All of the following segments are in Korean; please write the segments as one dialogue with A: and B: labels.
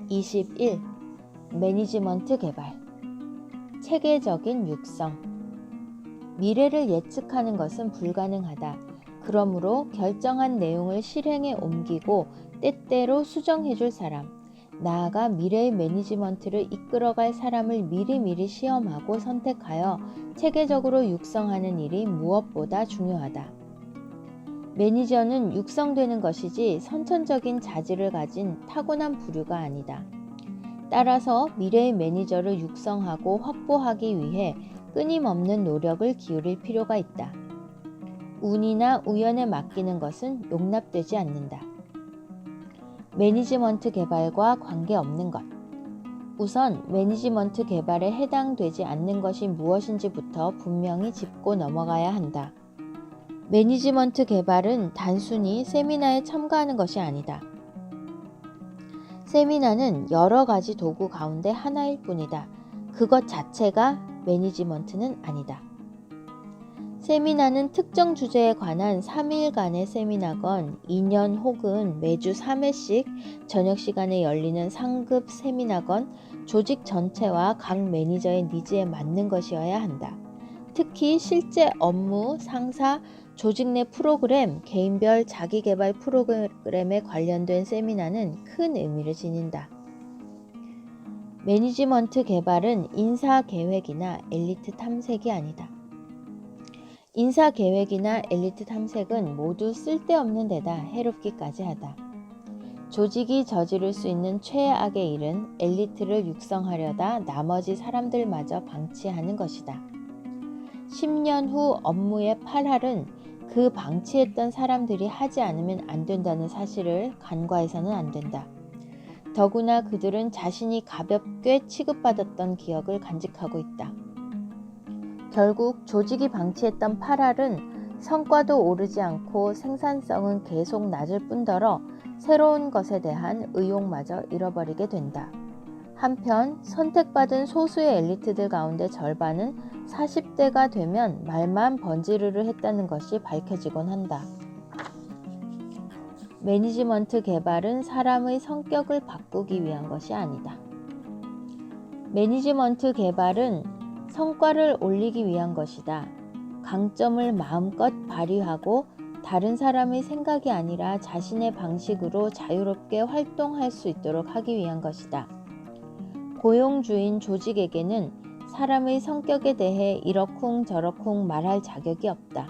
A: 21. 매니지먼트 개발. 체계적인 육성. 미래를 예측하는 것은 불가능하다. 그러므로 결정한 내용을 실행에 옮기고 때때로 수정해줄 사람, 나아가 미래의 매니지먼트를 이끌어갈 사람을 미리미리 시험하고 선택하여 체계적으로 육성하는 일이 무엇보다 중요하다. 매니저는 육성되는 것이지 선천적인 자질을 가진 타고난 부류가 아니다. 따라서 미래의 매니저를 육성하고 확보하기 위해 끊임없는 노력을 기울일 필요가 있다. 운이나 우연에 맡기는 것은 용납되지 않는다. 매니지먼트 개발과 관계없는 것. 우선 매니지먼트 개발에 해당되지 않는 것이 무엇인지부터 분명히 짚고 넘어가야 한다. 매니지먼트 개발은 단순히 세미나에 참가하는 것이 아니다. 세미나는 여러 가지 도구 가운데 하나일 뿐이다. 그것 자체가 매니지먼트는 아니다. 세미나는 특정 주제에 관한 3일간의 세미나건 2년 혹은 매주 3회씩 저녁 시간에 열리는 상급 세미나건 조직 전체와 각 매니저의 니즈에 맞는 것이어야 한다. 특히 실제 업무, 상사, 조직 내 프로그램, 개인별 자기개발 프로그램에 관련된 세미나는 큰 의미를 지닌다. 매니지먼트 개발은 인사계획이나 엘리트 탐색이 아니다. 인사계획이나 엘리트 탐색은 모두 쓸데없는 데다 해롭기까지 하다. 조직이 저지를 수 있는 최악의 일은 엘리트를 육성하려다 나머지 사람들마저 방치하는 것이다. 10년 후 업무의 8할은 그 방치했던 사람들이 하지 않으면 안 된다는 사실을 간과해서는 안 된다. 더구나 그들은 자신이 가볍게 취급받았던 기억을 간직하고 있다. 결국 조직이 방치했던 8할은 성과도 오르지 않고 생산성은 계속 낮을 뿐더러 새로운 것에 대한 의욕마저 잃어버리게 된다. 한편 선택받은 소수의 엘리트들 가운데 절반은 40대가 되면 말만 번지르르 했다는 것이 밝혀지곤 한다. 매니지먼트 개발은 사람의 성격을 바꾸기 위한 것이 아니다. 매니지먼트 개발은 성과를 올리기 위한 것이다. 강점을 마음껏 발휘하고 다른 사람의 생각이 아니라 자신의 방식으로 자유롭게 활동할 수 있도록 하기 위한 것이다. 고용주인 조직에게는 사람의 성격에 대해 이러쿵저러쿵 말할 자격이 없다.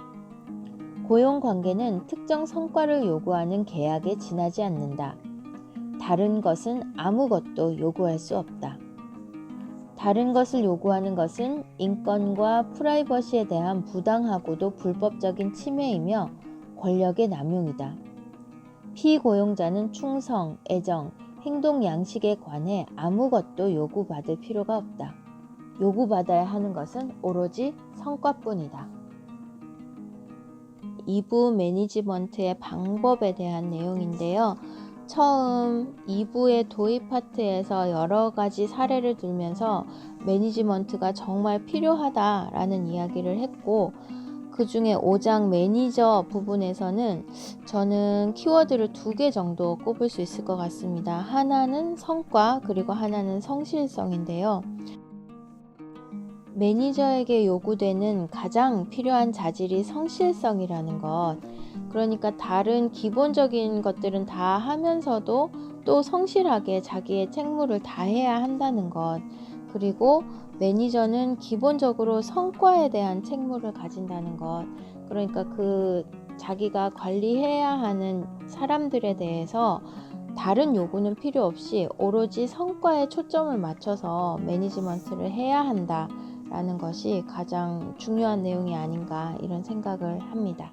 A: 고용관계는 특정 성과를 요구하는 계약에 지나지 않는다. 다른 것은 아무것도 요구할 수 없다. 다른 것을 요구하는 것은 인권과 프라이버시에 대한 부당하고도 불법적인 침해이며 권력의 남용이다. 피고용자는 충성, 애정, 행동 양식에 관해 아무것도 요구받을 필요가 없다. 요구받아야 하는 것은 오로지 성과뿐이다. 2부 매니지먼트의 방법에 대한 내용인데요. 처음 2부의 도입 파트에서 여러 가지 사례를 들면서 매니지먼트가 정말 필요하다라는 이야기를 했고, 그 중에 5장 매니저 부분에서는 저는 키워드를 2개 정도 꼽을 수 있을 것 같습니다. 하나는 성과, 그리고 하나는 성실성인데요. 매니저에게 요구되는 가장 필요한 자질이 성실성이라는 것. 그러니까 다른 기본적인 것들은 다 하면서도 또 성실하게 자기의 책무를 다해야 한다는 것. 그리고 매니저는 기본적으로 성과에 대한 책무를 가진다는 것. 그러니까 그 자기가 관리해야 하는 사람들에 대해서 다른 요구는 필요 없이 오로지 성과에 초점을 맞춰서 매니지먼트를 해야 한다 라는 것이 가장 중요한 내용이 아닌가 이런 생각을 합니다.